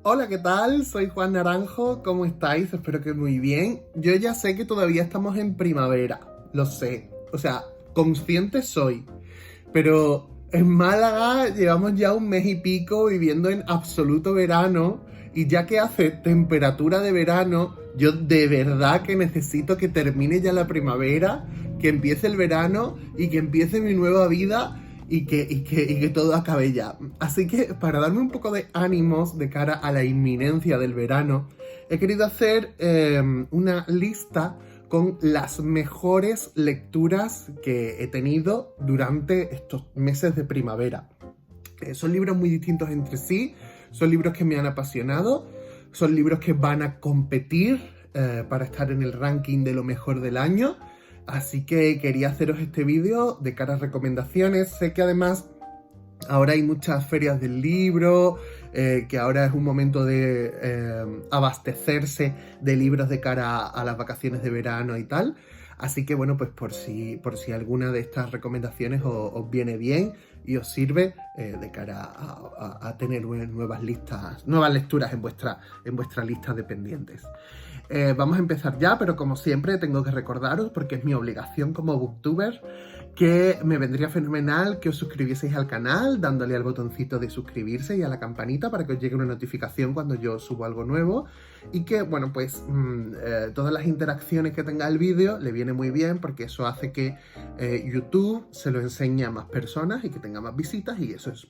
Hola, ¿qué tal? Soy Juan Naranjo, ¿cómo estáis? Espero que muy bien. Yo ya sé que todavía estamos en primavera, lo sé. O sea, consciente soy. Pero en Málaga llevamos ya un mes y pico viviendo en absoluto verano y ya que hace temperatura de verano, yo de verdad que necesito que termine ya la primavera, que empiece el verano y que empiece mi nueva vida y que todo acabe ya. Así que para darme un poco de ánimos de cara a la inminencia del verano, he querido hacer una lista con las mejores lecturas que he tenido durante estos meses de primavera. Son libros muy distintos entre sí, son libros que me han apasionado, son libros que van a competir para estar en el ranking de lo mejor del año. Así que quería haceros este vídeo de cara a recomendaciones. Sé que además ahora hay muchas ferias del libro, que ahora es un momento de abastecerse de libros de cara a las vacaciones de verano y tal. Así que bueno, pues por si alguna de estas recomendaciones os viene bien y os sirve de cara a tener nuevas lecturas en vuestra lista de pendientes. Vamos a empezar ya, pero como siempre tengo que recordaros, porque es mi obligación como booktuber, que me vendría fenomenal que os suscribieseis al canal dándole al botoncito de suscribirse y a la campanita para que os llegue una notificación cuando yo subo algo nuevo, y que, bueno, pues todas las interacciones que tenga el vídeo le viene muy bien porque eso hace que YouTube se lo enseñe a más personas y que tenga más visitas, y eso es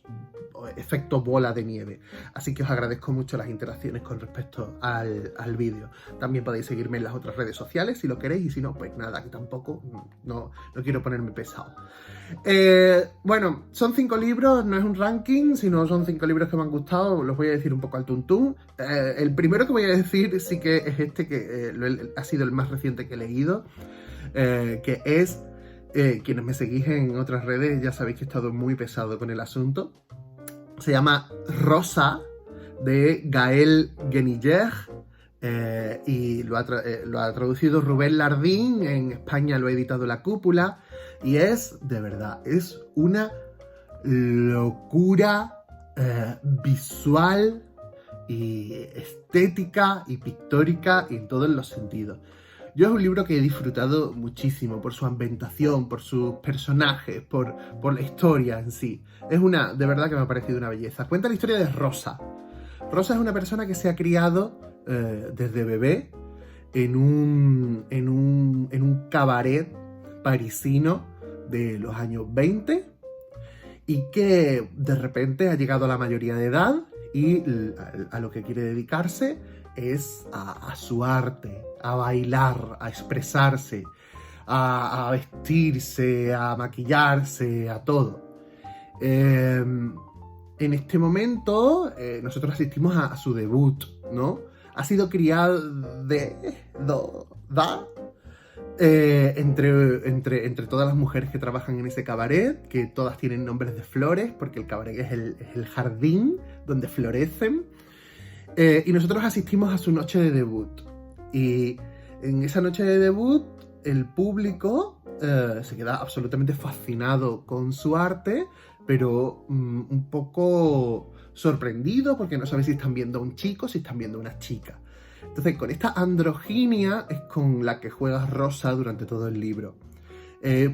efecto bola de nieve. Así que os agradezco mucho las interacciones con respecto al vídeo. También podéis seguirme en las otras redes sociales si lo queréis, y si no, pues nada, que tampoco no quiero ponerme pesado. Bueno, son 5 libros, no es un ranking, sino son 5 libros que me han gustado, los voy a decir un poco al tuntún. El primero que voy a decir sí que es este, que ha sido el más reciente que he leído, que es, quienes me seguís en otras redes ya sabéis que he estado muy pesado con el asunto. Se llama Rosa, de Gael Gueniller, y lo ha traducido Rubén Lardín. En España lo ha editado La Cúpula, y es, de verdad, es una locura visual y estética y pictórica en todos los sentidos. Yo es un libro que he disfrutado muchísimo por su ambientación, por sus personajes, por la historia en sí. De verdad que me ha parecido una belleza. Cuenta la historia de Rosa. Rosa es una persona que se ha criado desde bebé en un cabaret parisino de los años 20, y que de repente ha llegado a la mayoría de edad y a lo que quiere dedicarse es a su arte, a bailar, a expresarse, a vestirse, a maquillarse, a todo. En este momento nosotros asistimos a su debut, ¿no? Ha sido criada entre todas las mujeres que trabajan en ese cabaret, que todas tienen nombres de flores, porque el cabaret es el jardín donde florecen. Y nosotros asistimos a su noche de debut. Y en esa noche de debut, el público se queda absolutamente fascinado con su arte, pero un poco sorprendido porque no sabe si están viendo a un chico o si están viendo a una chica. Entonces, con esta androginia es con la que juega Rosa durante todo el libro.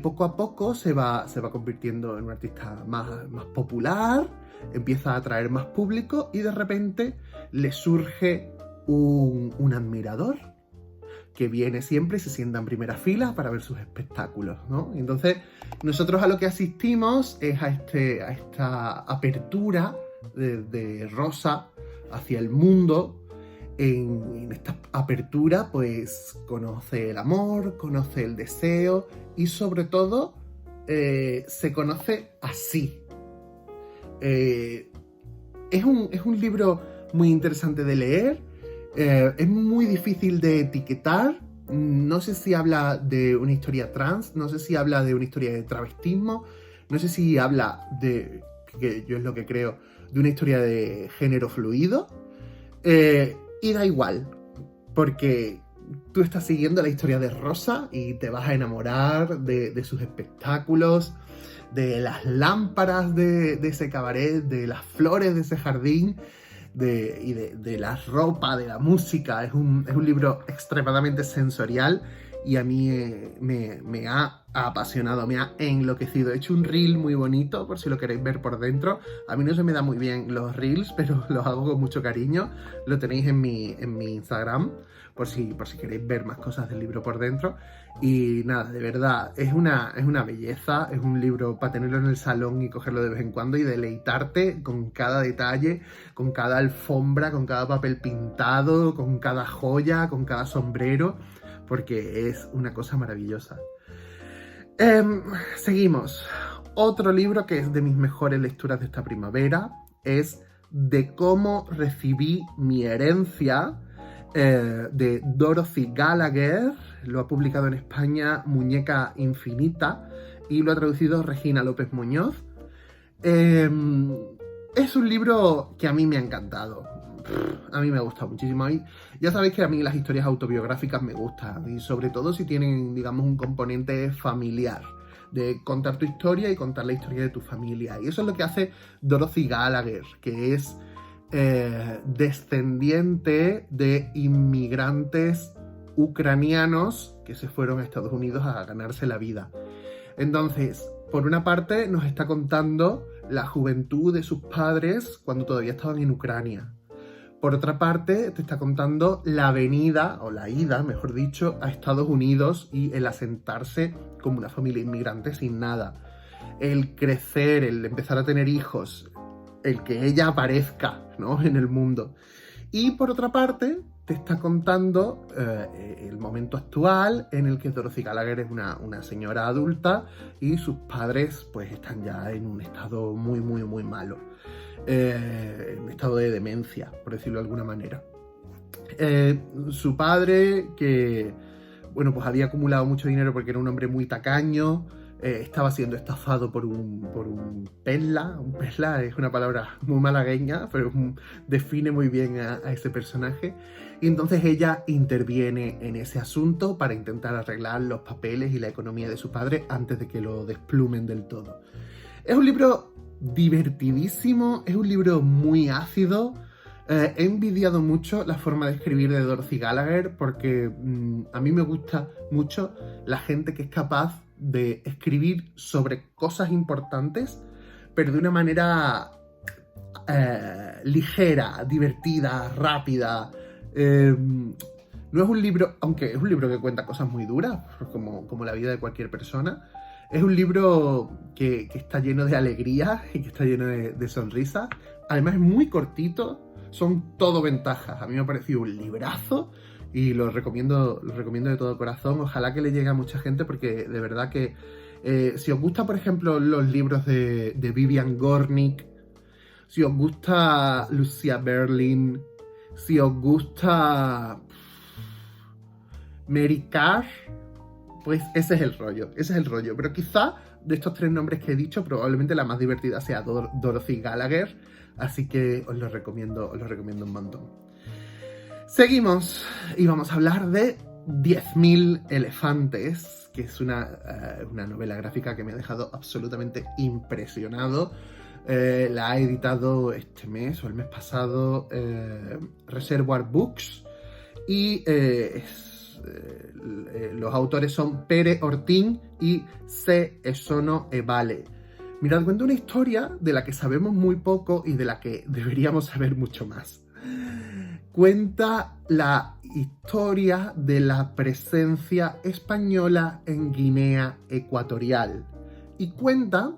Poco a poco se va convirtiendo en un artista más popular, empieza a atraer más público, y de repente le surge un admirador que viene siempre y se sienta en primera fila para ver sus espectáculos, ¿no? Entonces, nosotros a lo que asistimos es a esta apertura de Rosa hacia el mundo. En esta apertura, pues, conoce el amor, conoce el deseo y, sobre todo, se conoce a sí. Es un libro muy interesante de leer, es muy difícil de etiquetar. No sé si habla de una historia trans, no sé si habla de una historia de travestismo, no sé si habla de, que yo es lo que creo, de una historia de género fluido. Y da igual, porque tú estás siguiendo la historia de Rosa y te vas a enamorar de sus espectáculos, de las lámparas de ese cabaret, de las flores de ese jardín, de la ropa, de la música. Es un libro extremadamente sensorial y a mí me ha apasionado, me ha enloquecido. He hecho un reel muy bonito, por si lo queréis ver por dentro. A mí no se me da muy bien los reels, pero los hago con mucho cariño. Lo tenéis en mi Instagram, por si queréis ver más cosas del libro por dentro. Y nada, de verdad, es una belleza. Es un libro para tenerlo en el salón y cogerlo de vez en cuando y deleitarte con cada detalle, con cada alfombra, con cada papel pintado, con cada joya, con cada sombrero, porque es una cosa maravillosa. Seguimos. Otro libro que es de mis mejores lecturas de esta primavera es De cómo recibí mi herencia, de Dorothy Gallagher. Lo ha publicado en España Muñeca Infinita y lo ha traducido Regina López Muñoz. Es un libro que a mí me ha encantado. A mí me ha gustado muchísimo. Ya sabéis que a mí las historias autobiográficas me gustan, y sobre todo si tienen, digamos, un componente familiar, de contar tu historia y contar la historia de tu familia. Y eso es lo que hace Dorothy Gallagher, que es descendiente de inmigrantes ucranianos que se fueron a Estados Unidos a ganarse la vida. Entonces, por una parte nos está contando la juventud de sus padres cuando todavía estaban en Ucrania. Por otra parte, te está contando la venida, o la ida, mejor dicho, a Estados Unidos y el asentarse como una familia inmigrante sin nada. El crecer, el empezar a tener hijos, el que ella aparezca, ¿no?, en el mundo. Y por otra parte, te está contando el momento actual en el que Dorothy Gallagher es una señora adulta y sus padres pues están ya en un estado muy, muy, muy malo. En estado de demencia, por decirlo de alguna manera. Su padre, que bueno, pues había acumulado mucho dinero porque era un hombre muy tacaño, estaba siendo estafado por un perla. Un perla es una palabra muy malagueña, pero define muy bien a ese personaje. Y entonces ella interviene en ese asunto para intentar arreglar los papeles y la economía de su padre antes de que lo desplumen del todo. Es un libro divertidísimo, es un libro muy ácido. He envidiado mucho la forma de escribir de Dorothy Gallagher porque a mí me gusta mucho la gente que es capaz de escribir sobre cosas importantes, pero de una manera ligera, divertida, rápida. No es un libro, aunque es un libro que cuenta cosas muy duras, como la vida de cualquier persona. Es un libro que está lleno de alegría y que está lleno de sonrisas. Además es muy cortito, son todo ventajas. A mí me ha parecido un librazo y lo recomiendo de todo corazón. Ojalá que le llegue a mucha gente porque de verdad que si os gusta, por ejemplo, los libros de Vivian Gornick, si os gusta Lucia Berlin, si os gusta Mary Karr, pues ese es el rollo. Pero quizá de estos tres nombres que he dicho, probablemente la más divertida sea Dorothy Gallagher, así que os lo recomiendo un montón. Seguimos y vamos a hablar de 10.000 elefantes, que es una novela gráfica que me ha dejado absolutamente impresionado. La ha editado este mes o el mes pasado Reservoir Books y los autores son Pere Ortín y C. Esono Evale. Mirad, cuenta una historia de la que sabemos muy poco y de la que deberíamos saber mucho más. Cuenta la historia de la presencia española en Guinea Ecuatorial y cuenta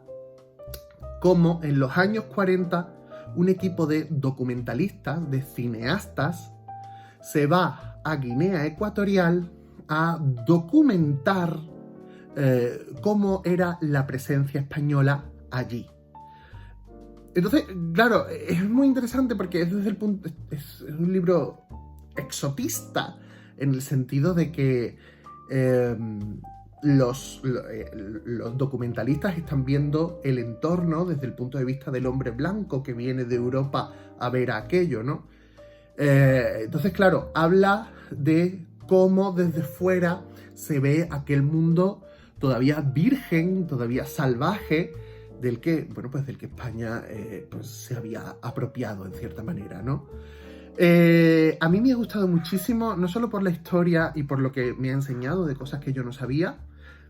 cómo en los años 40 un equipo de documentalistas, de cineastas, se va a Guinea Ecuatorial a documentar cómo era la presencia española allí. Entonces, claro, es muy interesante porque es un libro exotista en el sentido de que los documentalistas están viendo el entorno desde el punto de vista del hombre blanco que viene de Europa a ver aquello, ¿no? Entonces, claro, habla de cómo desde fuera se ve aquel mundo todavía virgen, todavía salvaje, del que, bueno, pues del que España pues se había apropiado en cierta manera, ¿no? A mí me ha gustado muchísimo, no solo por la historia y por lo que me ha enseñado de cosas que yo no sabía,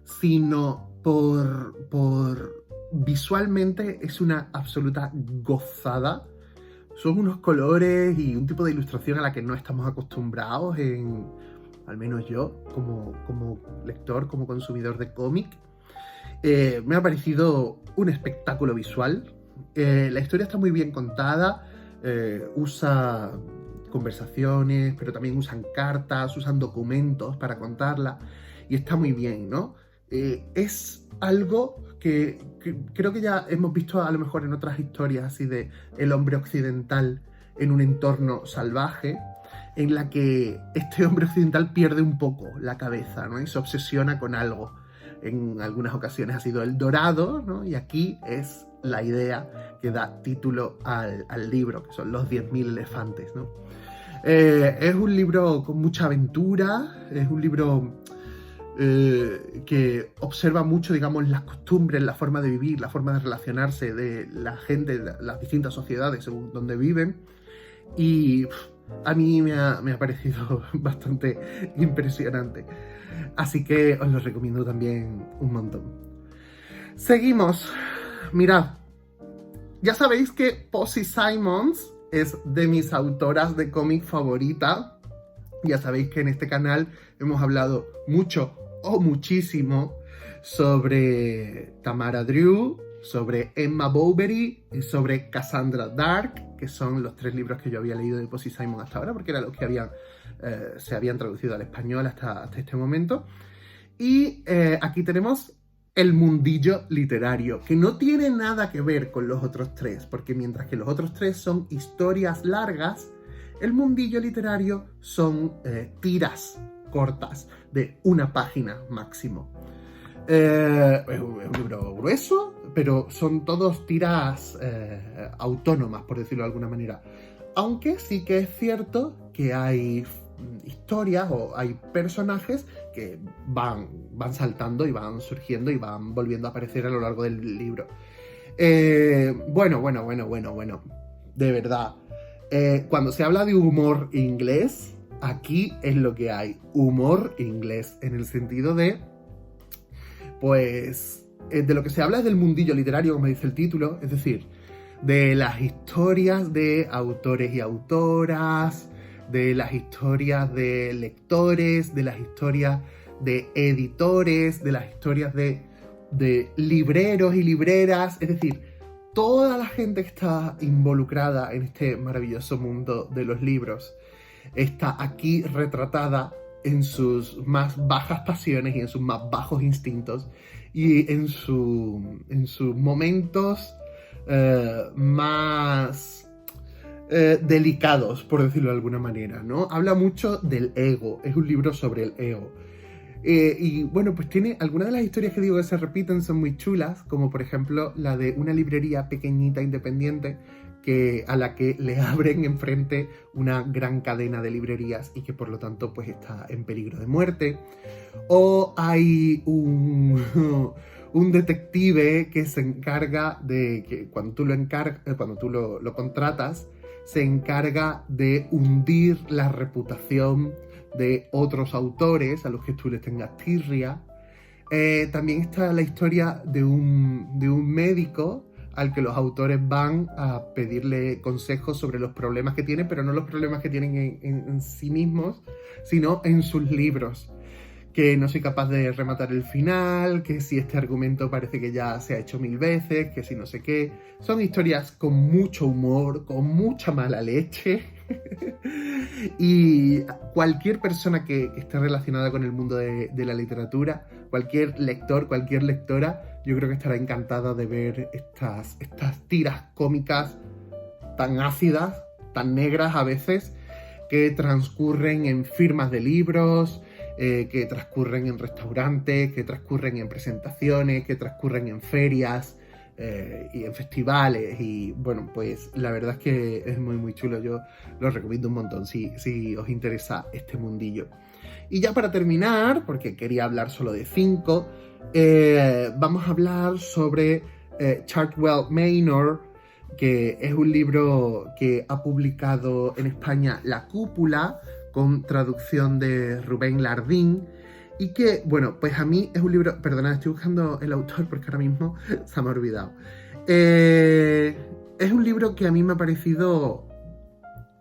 sino por visualmente es una absoluta gozada. Son unos colores y un tipo de ilustración a la que no estamos acostumbrados, al menos yo, como lector, como consumidor de cómic. Me ha parecido un espectáculo visual. La historia está muy bien contada, usa conversaciones, pero también usan cartas, usan documentos para contarla, y está muy bien, ¿no? Es algo que creo que ya hemos visto a lo mejor en otras historias así de el hombre occidental en un entorno salvaje, en la que este hombre occidental pierde un poco la cabeza, ¿no? Y se obsesiona con algo. En algunas ocasiones ha sido el dorado, ¿no? Y aquí es la idea que da título al libro, que son los 10.000 elefantes, ¿no? Es un libro con mucha aventura, es un libro que observa mucho, digamos, las costumbres, la forma de vivir, la forma de relacionarse de la gente, de las distintas sociedades según donde viven, y a mí me ha parecido bastante impresionante. Así que os lo recomiendo también un montón. Seguimos. Mirad, ya sabéis que Posy Simons es de mis autoras de cómic favorita. Ya sabéis que en este canal hemos hablado mucho o muchísimo sobre Tamara Drew, sobre Emma Bovary y sobre Cassandra Dark, que son los 3 libros que yo había leído de Posy Simon hasta ahora, porque eran los que se habían traducido al español hasta este momento. Y aquí tenemos el mundillo literario, que no tiene nada que ver con los otros 3, porque mientras que los otros 3 son historias largas, el mundillo literario son tiras cortas de 1 página máximo. Es un libro grueso, pero son todos tiras autónomas, por decirlo de alguna manera. Aunque sí que es cierto que hay historias o hay personajes que van saltando y van surgiendo y van volviendo a aparecer a lo largo del libro. Bueno. De verdad. Cuando se habla de humor inglés, aquí es lo que hay. Humor inglés, en el sentido de, pues, de lo que se habla es del mundillo literario, como dice el título, es decir, de las historias de autores y autoras, de las historias de lectores, de las historias de editores, de las historias de libreros y libreras, es decir, toda la gente que está involucrada en este maravilloso mundo de los libros está aquí retratada en sus más bajas pasiones y en sus más bajos instintos y en sus momentos más delicados, por decirlo de alguna manera, ¿no? Habla mucho del ego, es un libro sobre el ego. Y bueno, pues tiene algunas de las historias que digo que se repiten, son muy chulas, como por ejemplo la de una librería pequeñita independiente a la que le abren enfrente una gran cadena de librerías y que por lo tanto pues está en peligro de muerte. O hay un detective que se encarga de que cuando tú lo contratas, se encarga de hundir la reputación de otros autores a los que tú les tengas tirria. También está la historia de un médico al que los autores van a pedirle consejos sobre los problemas que tienen, pero no los problemas que tienen en sí mismos, sino en sus libros. Que no soy capaz de rematar el final, que si este argumento parece que ya se ha hecho 1000 veces, que si no sé qué. Son historias con mucho humor, con mucha mala leche. Y cualquier persona que esté relacionada con el mundo de la literatura, cualquier lector, cualquier lectora, yo creo que estará encantada de ver estas tiras cómicas tan ácidas, tan negras a veces, que transcurren en firmas de libros, que transcurren en restaurantes, que transcurren en presentaciones, que transcurren en ferias y en festivales. Y bueno, pues la verdad es que es muy muy chulo. Yo lo recomiendo un montón si os interesa este mundillo. Y ya para terminar, porque quería hablar solo de 5, vamos a hablar sobre Chartwell Maynor, que es un libro que ha publicado en España La Cúpula, con traducción de Rubén Lardín, y que, bueno, pues a mí es un libro... Perdonad, estoy buscando el autor porque ahora mismo se me ha olvidado. Es un libro que a mí me ha parecido...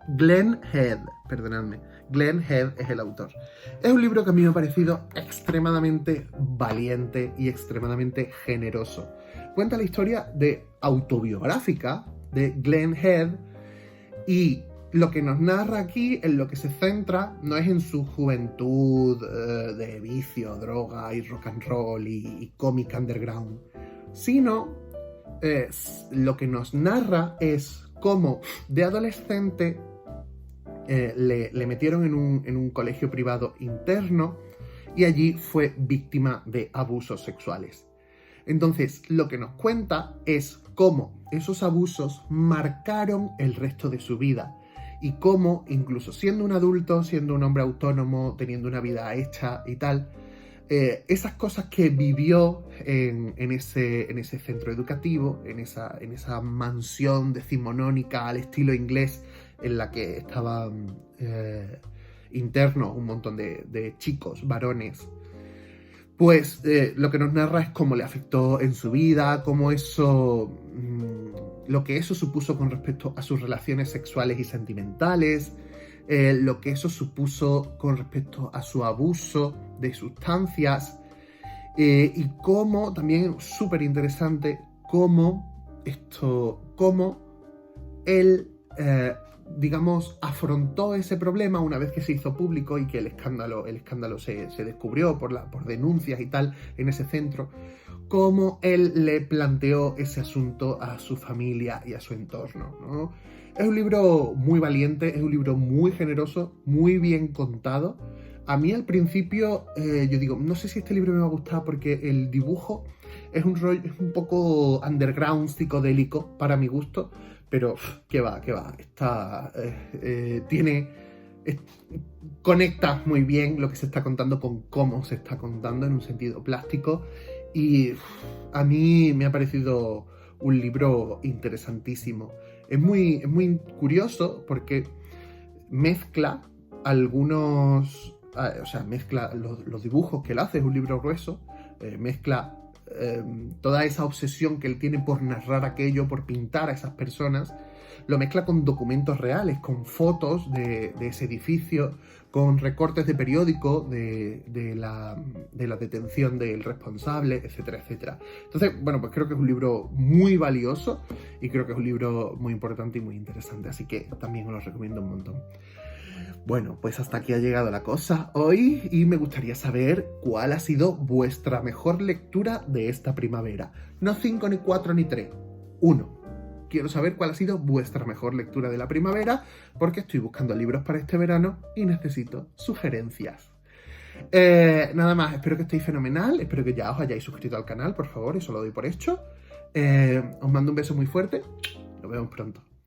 Glenn Head, perdonadme. Glenn Head es el autor. Es un libro que a mí me ha parecido extremadamente valiente y extremadamente generoso. Cuenta la historia autobiográfica de Glenn Head, y lo que nos narra aquí, en lo que se centra, no es en su juventud de vicio, droga y rock and roll y cómic underground, sino lo que nos narra es cómo de adolescente le metieron en un colegio privado interno y allí fue víctima de abusos sexuales. Entonces, lo que nos cuenta es cómo esos abusos marcaron el resto de su vida y cómo, incluso siendo un adulto, siendo un hombre autónomo, teniendo una vida hecha y tal, esas cosas que vivió en ese centro educativo, en esa mansión decimonónica al estilo inglés en la que estaban internos un montón de chicos, varones, pues lo que nos narra es cómo le afectó en su vida, cómo lo que eso supuso con respecto a sus relaciones sexuales y sentimentales, lo que eso supuso con respecto a su abuso de sustancias, y cómo, también súper interesante, cómo él, digamos, afrontó ese problema una vez que se hizo público y que el escándalo se descubrió por denuncias y tal en ese centro, cómo él le planteó ese asunto a su familia y a su entorno, ¿no? Es un libro muy valiente, es un libro muy generoso, muy bien contado. A mí al principio, yo digo, no sé si este libro me va a gustar porque el dibujo es un poco underground, psicodélico para mi gusto, pero que va, conecta muy bien lo que se está contando con cómo se está contando en un sentido plástico, y a mí me ha parecido un libro interesantísimo. Es muy curioso porque mezcla mezcla los dibujos que él hace, es un libro grueso, mezcla toda esa obsesión que él tiene por narrar aquello, por pintar a esas personas, lo mezcla con documentos reales, con fotos de ese edificio, con recortes de periódico de la detención del responsable, etcétera, etcétera. Entonces, bueno, pues creo que es un libro muy valioso y creo que es un libro muy importante y muy interesante, así que también os lo recomiendo un montón. Bueno, pues hasta aquí ha llegado la cosa hoy y me gustaría saber cuál ha sido vuestra mejor lectura de esta primavera. No 5, ni 4, ni 3. 1. Quiero saber cuál ha sido vuestra mejor lectura de la primavera, porque estoy buscando libros para este verano y necesito sugerencias. Nada más, espero que estéis fenomenal, espero que ya os hayáis suscrito al canal, por favor, eso lo doy por hecho. Os mando un beso muy fuerte, nos vemos pronto.